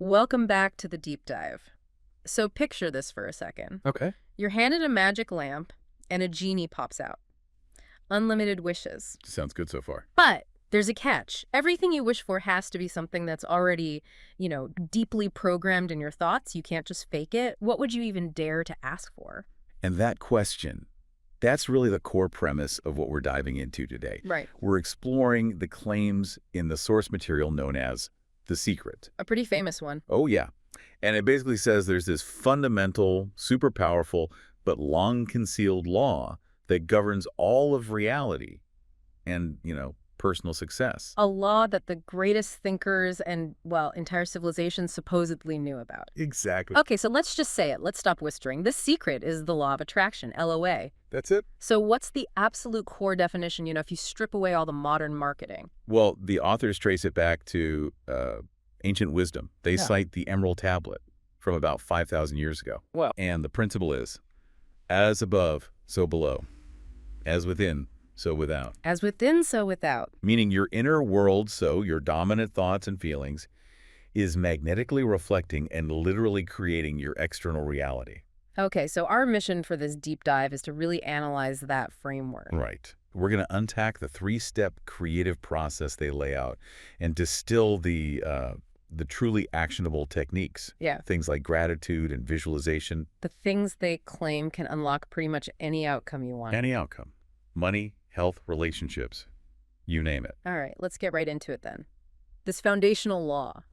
Welcome back to the deep dive. So picture this for a second. Okay. You're handed a magic lamp and a genie pops out. Unlimited wishes. Sounds good so far. But there's a catch. Everything you wish for has to be something that's already, deeply programmed in your thoughts. You can't just fake it. What would you even dare to ask for? And that question, that's really the core premise of what we're diving into today. Right. We're exploring the claims in the source material known as The Secret. A pretty famous one. Oh, yeah. And it basically says there's this fundamental, super powerful, but long-concealed law that governs all of reality and, personal success. A law that the greatest thinkers and, entire civilizations supposedly knew about. Exactly. Okay, so let's just say it. Let's stop whispering. The secret is the law of attraction, LOA. That's it? So what's the absolute core definition, if you strip away all the modern marketing? Well, the authors trace it back to ancient wisdom. They cite the Emerald Tablet from about 5,000 years ago. Well, And the principle is, as above, so below. As within, so without. as within, so without. Meaning your inner world, so your dominant thoughts and feelings, is magnetically reflecting and literally creating your external reality. Okay, so our mission for this deep dive is to really analyze that framework. Right. We're going to unpack the three-step creative process they lay out and distill the truly actionable techniques. Yeah. Things like gratitude and visualization. The things they claim can unlock pretty much any outcome you want. Any outcome. Money, health, relationships. You name it. All right, let's get right into it then. This foundational law.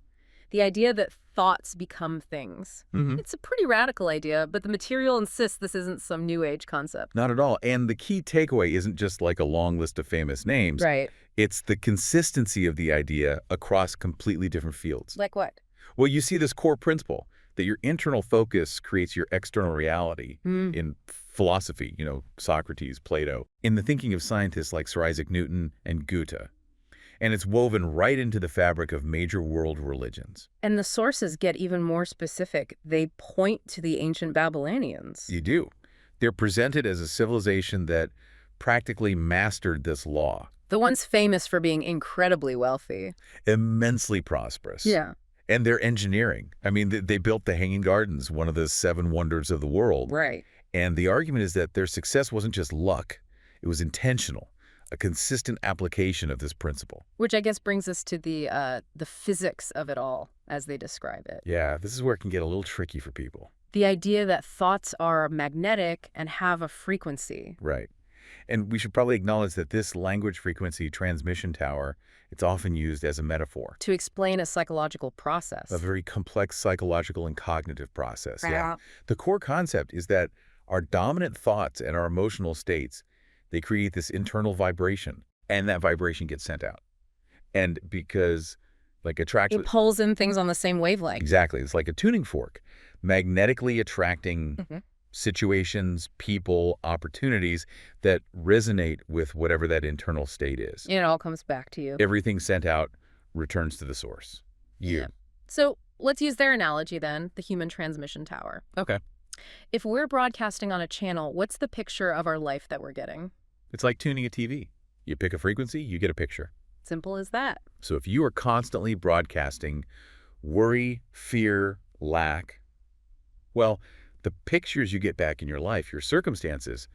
The idea that thoughts become things. It's a pretty radical idea, but the material insists this isn't some new age concept. Not at all. And the key takeaway isn't just like a long list of famous names. Right. It's the consistency of the idea across completely different fields. Like what? Well, you see this core principle that your internal focus creates your external reality in philosophy, Socrates, Plato, in the thinking of scientists like Sir Isaac Newton and Goethe. And it's woven right into the fabric of major world religions. And the sources get even more specific. They point to the ancient Babylonians. You do. They're presented as a civilization that practically mastered this law. The ones famous for being incredibly wealthy. Immensely prosperous. Yeah. And their engineering. I mean, they built the Hanging Gardens, one of the 7 wonders of the world. Right. And the argument is that their success wasn't just luck. It was intentional. A consistent application of this principle. Which I guess brings us to the physics of it all, as they describe it. Yeah, this is where it can get a little tricky for people. The idea that thoughts are magnetic and have a frequency. Right. And we should probably acknowledge that this language frequency transmission tower, it's often used as a metaphor. To explain a psychological process. A very complex psychological and cognitive process. Yeah. The core concept is that our dominant thoughts and our emotional states, they create this internal vibration, and that vibration gets sent out. And because, It pulls in things on the same wavelength. Exactly. It's like a tuning fork, magnetically attracting situations, people, opportunities that resonate with whatever that internal state is. It all comes back to you. Everything sent out returns to the source. You. Yeah. So let's use their analogy then, the human transmission tower. Okay. If we're broadcasting on a channel, what's the picture of our life that we're getting? It's like tuning a TV. You pick a frequency, you get a picture. Simple as that. So if you are constantly broadcasting worry, fear, lack, well, the pictures you get back in your life, your circumstances,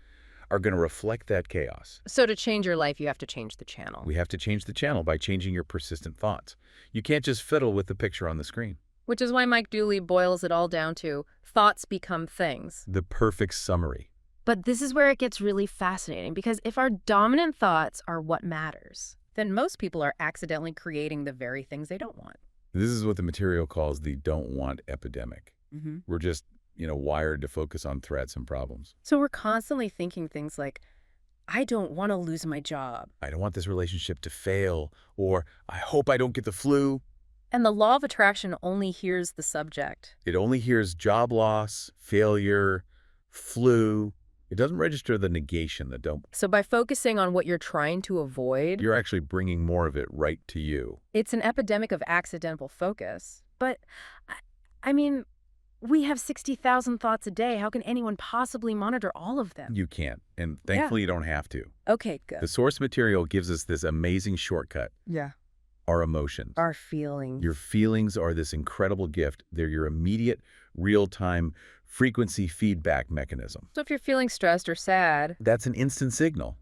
are going to reflect that chaos. So to change your life, you have to change the channel. We have to change the channel by changing your persistent thoughts. You can't just fiddle with the picture on the screen. Which is why Mike Dooley boils it all down to thoughts become things. The perfect summary. But this is where it gets really fascinating, because if our dominant thoughts are what matters, then most people are accidentally creating the very things they don't want. This is what the material calls the don't want epidemic. We're just, wired to focus on threats and problems. So we're constantly thinking things like, I don't want to lose my job. I don't want this relationship to fail, or I hope I don't get the flu. And the law of attraction only hears the subject. It only hears job loss, failure, flu. It doesn't register the negation, the don't. So by focusing on what you're trying to avoid, You're actually bringing more of it right to you. it's an epidemic of accidental focus. But, I mean, we have 60,000 thoughts a day. How can anyone possibly monitor all of them? You can't, and thankfully you don't have to. Okay, The good. source material gives us this amazing shortcut. Yeah. our emotions. Our feelings. Your feelings are this incredible gift. They're your immediate, real-time frequency feedback mechanism. So if you're feeling stressed or sad, That's an instant signal.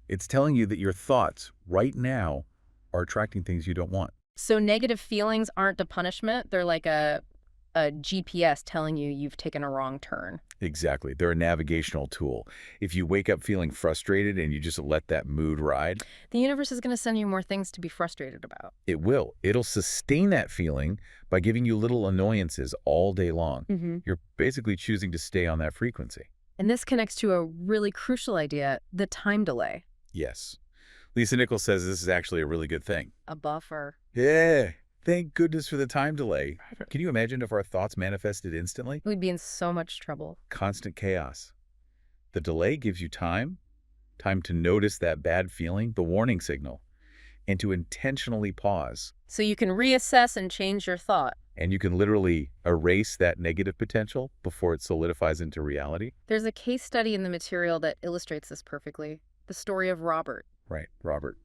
It's telling you that your thoughts right now are attracting things you don't want. so negative feelings aren't a punishment. They're like a GPS telling you you've taken a wrong turn. Exactly. They're a navigational tool. If you wake up feeling frustrated and you just let that mood ride, The universe is going to send you more things to be frustrated about. it will. It'll sustain that feeling by giving you little annoyances all day long. You're basically choosing to stay on that frequency. And this connects to a really crucial idea, the time delay. Yes. Lisa Nichols says this is actually a really good thing. A buffer. Yeah. Thank goodness for the time delay. Can you imagine if our thoughts manifested instantly? We'd be in so much trouble. Constant chaos. The delay gives you time to notice that bad feeling, the warning signal, and to intentionally pause. So you can reassess and change your thought. And you can literally erase that negative potential before it solidifies into reality. There's a case study in the material that illustrates this perfectly. The story of Robert. Right, Robert.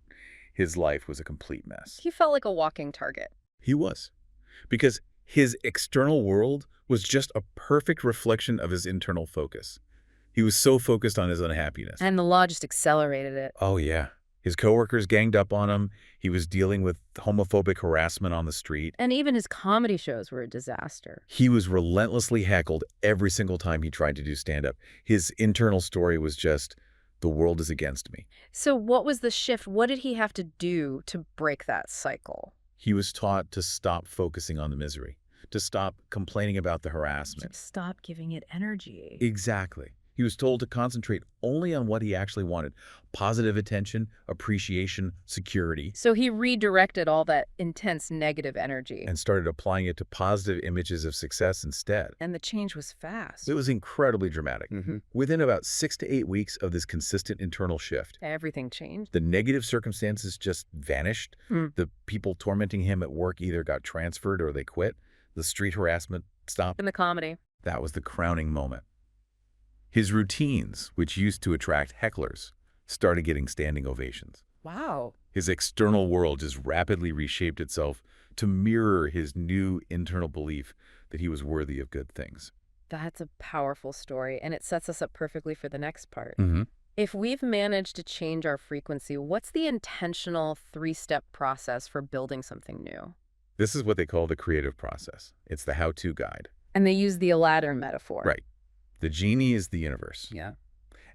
His life was a complete mess. He felt like a walking target. He was. Because his external world was just a perfect reflection of his internal focus. He was so focused on his unhappiness. And the law just accelerated it. Oh, yeah. His coworkers ganged up on him. He was dealing with homophobic harassment on the street. And even his comedy shows were a disaster. He was relentlessly heckled every single time he tried to do stand-up. His internal story was just, the world is against me. So what was the shift? What did he have to do to break that cycle? He was taught to stop focusing on the misery, to stop complaining about the To harassment. stop giving it energy. Exactly. He was told to concentrate only on what he actually wanted. Positive attention, appreciation, security. So he redirected all that intense negative energy. And started applying it to positive images of success instead. And the change was fast. It was incredibly dramatic. Within about 6 to 8 weeks of this consistent internal shift, Everything changed. the negative circumstances just vanished. The people tormenting him at work either got transferred or they quit. The street harassment stopped. In the comedy. That was the crowning moment. His routines, which used to attract hecklers, started getting standing ovations. Wow. His external world just rapidly reshaped itself to mirror his new internal belief that he was worthy of good things. That's a powerful story, and it sets us up perfectly for the next part. If we've managed to change our frequency, what's the intentional 3-step process for building something new? This is what they call the creative process. It's the how-to guide. And they use the Aladdin metaphor. Right. The genie is the universe. Yeah.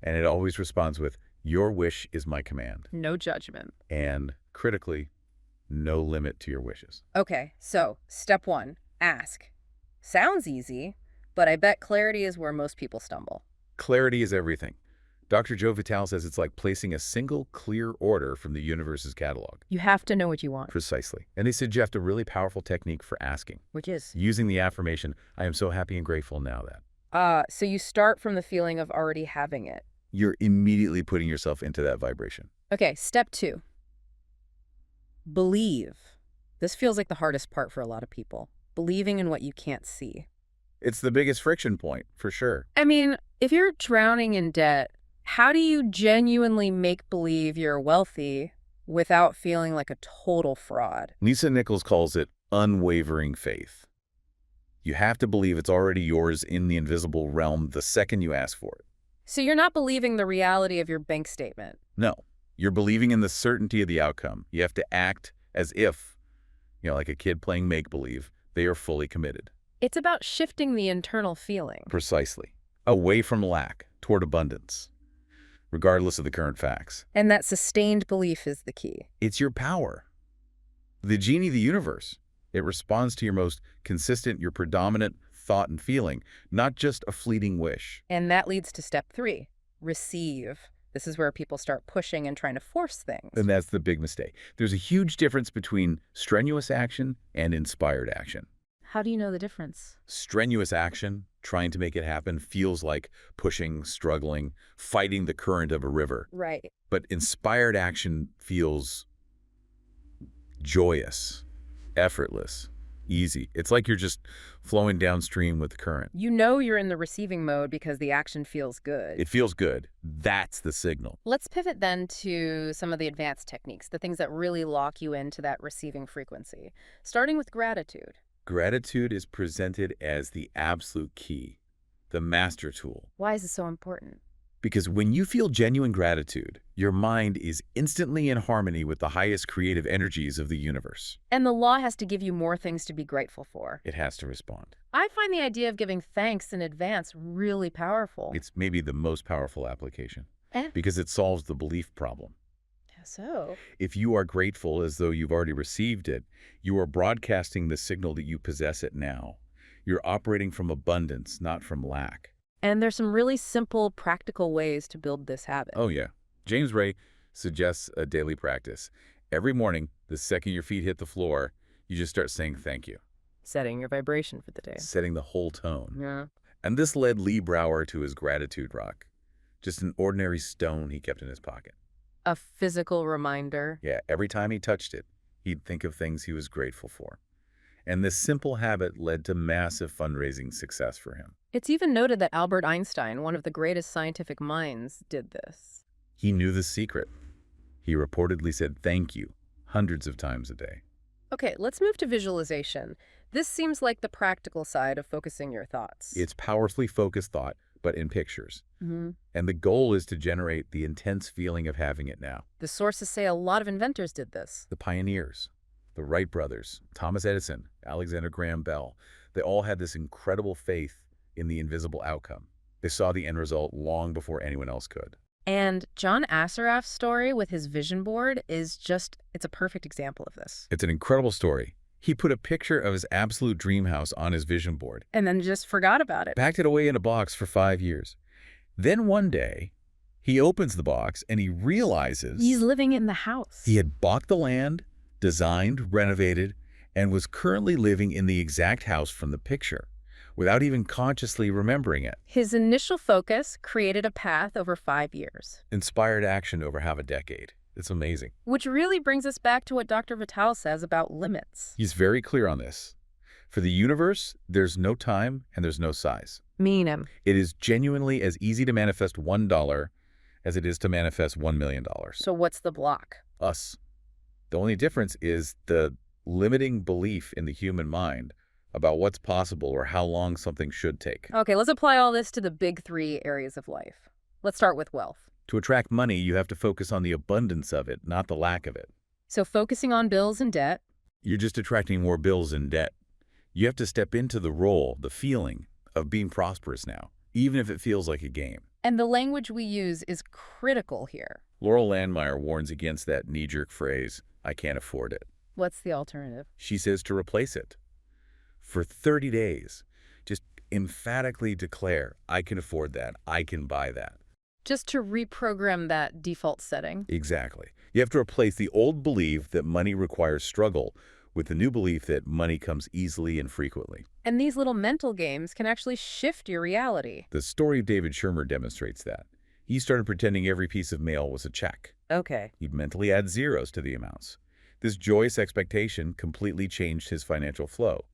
And it always responds with, your wish is my command. No judgment. And critically, no limit to your wishes. Okay, so step 1, ask. Sounds easy, but I bet clarity is where most people stumble. Clarity is everything. Dr. Joe Vitale says it's like placing a single clear order from the universe's catalog. You have to know what you want. Precisely. And they suggest a really powerful technique for asking. Which is? Using the affirmation, I am so happy and grateful now that. So you start from the feeling of already having it. You're immediately putting yourself into that vibration. Okay, step 2. Believe. This feels like the hardest part for a lot of people. Believing in what you can't see. It's the biggest friction point, for sure. I mean, if you're drowning in debt, how do you genuinely make believe you're wealthy without feeling like a total fraud? Lisa Nichols calls it unwavering faith. You have to believe it's already yours in the invisible realm the second you ask for it. So you're not believing the reality of your bank statement. No, you're believing in the certainty of the outcome. You have to act as if, like a kid playing make-believe, they are fully committed. It's about shifting the internal feeling. Precisely. Away from lack, toward abundance, regardless of the current facts. And that sustained belief is the key. It's your power. The genie of the universe. It responds to your most consistent, your predominant thought and feeling, not just a fleeting wish. And that leads to step 3, receive. This is where people start pushing and trying to force things. And that's the big mistake. There's a huge difference between strenuous action and inspired action. How do you know the difference? Strenuous action, trying to make it happen, feels like pushing, struggling, fighting the current of a river. Right. But inspired action feels joyous, effortless, Easy. It's like you're just flowing downstream with the current. You know you're in the receiving mode because the action feels good. It feels good. That's the signal. Let's pivot then to some of the advanced techniques, the things that really lock you into that receiving frequency, starting with gratitude. Gratitude is presented as the absolute key, the master tool. Why is this so important? Because when you feel genuine gratitude, your mind is instantly in harmony with the highest creative energies of the universe. And the law has to give you more things to be grateful for. It has to respond. I find the idea of giving thanks in advance really powerful. It's maybe the most powerful application Eh? because it solves the belief problem. So? If you are grateful as though you've already received it, you are broadcasting the signal that you possess it now. You're operating from abundance, not from lack. And there's some really simple, practical ways to build this habit. Oh, yeah. James Ray suggests a daily practice. Every morning, the second your feet hit the floor, you just start saying thank you. Setting your vibration for the day. Setting the whole tone. Yeah. And this led Lee Brower to his gratitude rock. Just an ordinary stone he kept in his pocket. A physical reminder. Yeah, every time he touched it, he'd think of things he was grateful for. And this simple habit led to massive fundraising success for him. It's even noted that Albert Einstein, one of the greatest scientific minds, did this. He knew the secret. He reportedly said thank you hundreds of times a day. Okay, let's move to visualization. This seems like the practical side of focusing your thoughts. It's powerfully focused thought, but in pictures. Mm-hmm. And the goal is to generate the intense feeling of having it now. The sources say a lot of inventors did this. The pioneers, the Wright brothers, Thomas Edison, Alexander Graham Bell, they all had this incredible faith in the invisible outcome. They saw the end result long before anyone else could. And John Assaraf's story with his vision board is it's a perfect example of this. It's an incredible story. He put a picture of his absolute dream house on his vision board. And then just forgot about it. Packed it away in a box for 5 years. Then one day, he opens the box and he realizes He's living in the house. he had bought the land, designed, renovated, and was currently living in the exact house from the picture, without even consciously remembering it. His initial focus created a path over 5 years. Inspired action over half a decade. It's amazing. Which really brings us back to what Dr. Vitale says about limits. He's very clear on this. For the universe, there's no time and there's no size. Mean him. It is genuinely as easy to manifest $1 as it is to manifest $1 million. So what's the block? Us. The only difference is the limiting belief in the human mind about what's possible or how long something should take. Okay, let's apply all this to the big 3 areas of life. Let's start with wealth. To attract money, you have to focus on the abundance of it, not the lack of it. So focusing on bills and debt. You're just attracting more bills and debt. You have to step into the role, the feeling of being prosperous now, even if it feels like a game. And the language we use is critical here. Laurel Landmeyer warns against that knee-jerk phrase, I can't afford it. What's the alternative? She says to replace it. For 30 days, just emphatically declare, I can afford that, I can buy that. Just to reprogram that default setting. Exactly. You have to replace the old belief that money requires struggle with the new belief that money comes easily and frequently. And these little mental games can actually shift your reality. The story of David Shermer demonstrates that. He started pretending every piece of mail was a check. Okay. He'd mentally add zeros to the amounts. This joyous expectation completely changed his financial flow.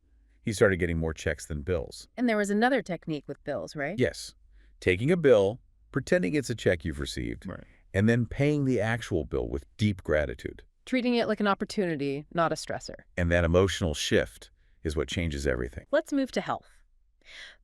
He started getting more checks than bills. And there was another technique with bills, right? Yes. Taking a bill, pretending it's a check you've received, Right. and then paying the actual bill with deep gratitude. Treating it like an opportunity, not a stressor. And that emotional shift is what changes everything. Let's move to health.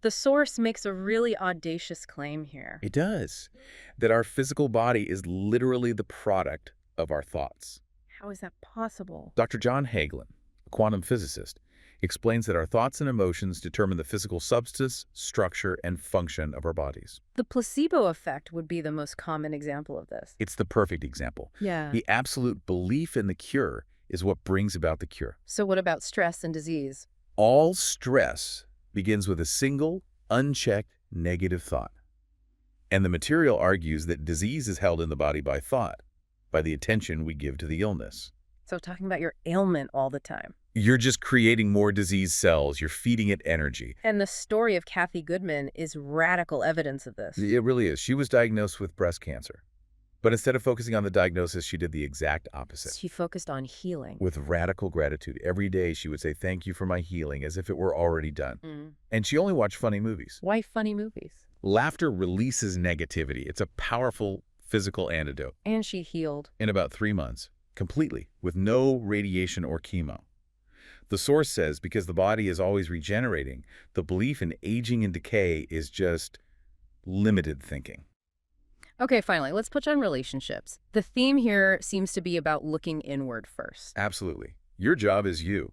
The source makes a really audacious claim here. It does. That our physical body is literally the product of our thoughts. How is that possible? Dr. John Hagelin, a quantum physicist, explains that our thoughts and emotions determine the physical substance, structure, and function of our bodies. The placebo effect would be the most common example of this. It's the perfect example. Yeah. The absolute belief in the cure is what brings about the cure. So what about stress and disease? All stress begins with a single, unchecked, negative thought. And the material argues that disease is held in the body by thought, by the attention we give to the illness. So talking about your ailment all the time. You're just creating more disease cells. You're feeding it energy. And the story of Kathy Goodman is radical evidence of this. It really is. She was diagnosed with breast cancer. But instead of focusing on the diagnosis, she did the exact opposite. She focused on healing. With radical gratitude. Every day she would say, "Thank you for my healing," as if it were already done. And she only watched funny movies. Why funny movies? Laughter releases negativity. It's a powerful physical antidote. And she healed. In about 3 months, completely, with no radiation or chemo. The source says because the body is always regenerating, the belief in aging and decay is just limited thinking. Okay, finally, let's touch on relationships. The theme here seems to be about looking inward first. Absolutely. Your job is you.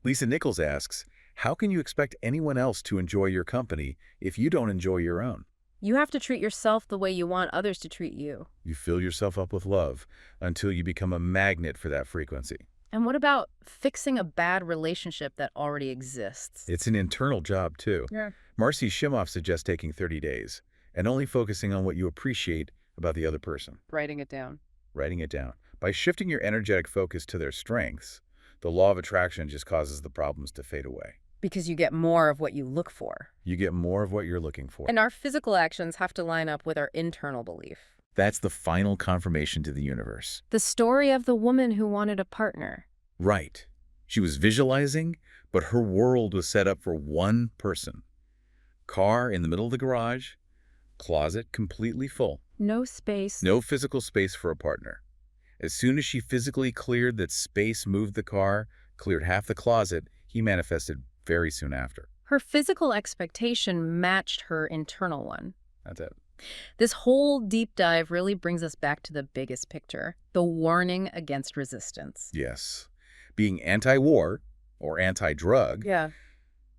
Lisa Nichols asks, how can you expect anyone else to enjoy your company if you don't enjoy your own? You have to treat yourself the way you want others to treat you. You fill yourself up with love until you become a magnet for that frequency. And what about fixing a bad relationship that already exists? It's an internal job, too. Yeah. Marcy Shimoff suggests taking 30 days and only focusing on what you appreciate about the other person. Writing it down. Writing it down. By shifting your energetic focus to their strengths, the law of attraction just causes the problems to fade away. Because you get more of what you look for. You get more of what you're looking for. And our physical actions have to line up with our internal belief. That's the final confirmation to the universe. The story of the woman who wanted a partner. Right. She was visualizing, but her world was set up for one person. Car in the middle of the garage, closet completely full. No space. No physical space for a partner. As soon as she physically cleared that space, moved the car, cleared half the closet, he manifested very soon after. Her physical expectation matched her internal one. That's it. This whole deep dive really brings us back to the biggest picture, the warning against resistance. Yes. Being anti-war or anti-drug,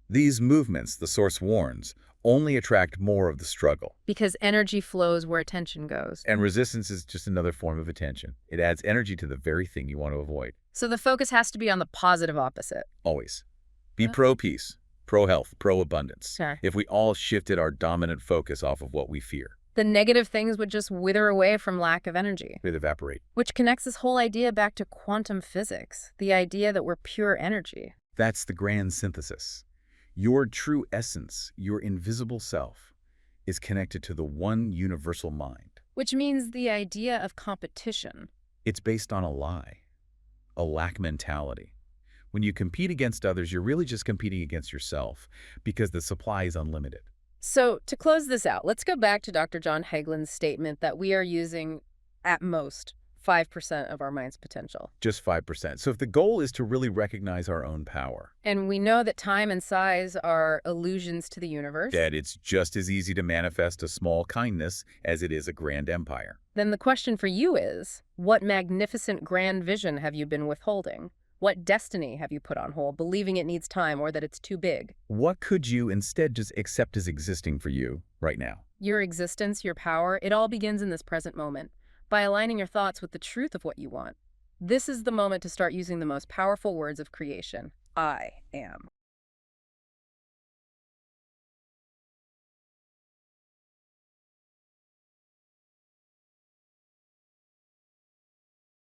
these movements, the source warns, only attract more of the struggle. Because energy flows where attention goes. And resistance is just another form of attention. It adds energy to the very thing you want to avoid. So the focus has to be on the positive opposite. Always. Be pro-peace, pro-health, pro-abundance. Sure. If we all shifted our dominant focus off of what we fear. The negative things would just wither away from lack of energy. They'd evaporate. Which connects this whole idea back to quantum physics, the idea that we're pure energy. That's the grand synthesis. Your true essence, your invisible self, is connected to the one universal mind. Which means the idea of competition. It's based on a lie, a lack mentality. When you compete against others, you're really just competing against yourself because the supply is unlimited. So to close this out, let's go back to Dr. John Hagelin's statement that we are using, at most, 5% of our mind's potential. Just 5%. So if the goal is to really recognize our own power. And we know that time and size are illusions to the universe. That it's just as easy to manifest a small kindness as it is a grand empire. Then the question for you is, what magnificent grand vision have you been withholding? What destiny have you put on hold, believing it needs time or that it's too big? What could you instead just accept as existing for you right now? Your existence, your power, it all begins in this present moment, by aligning your thoughts with the truth of what you want. This is the moment to start using the most powerful words of creation. I am.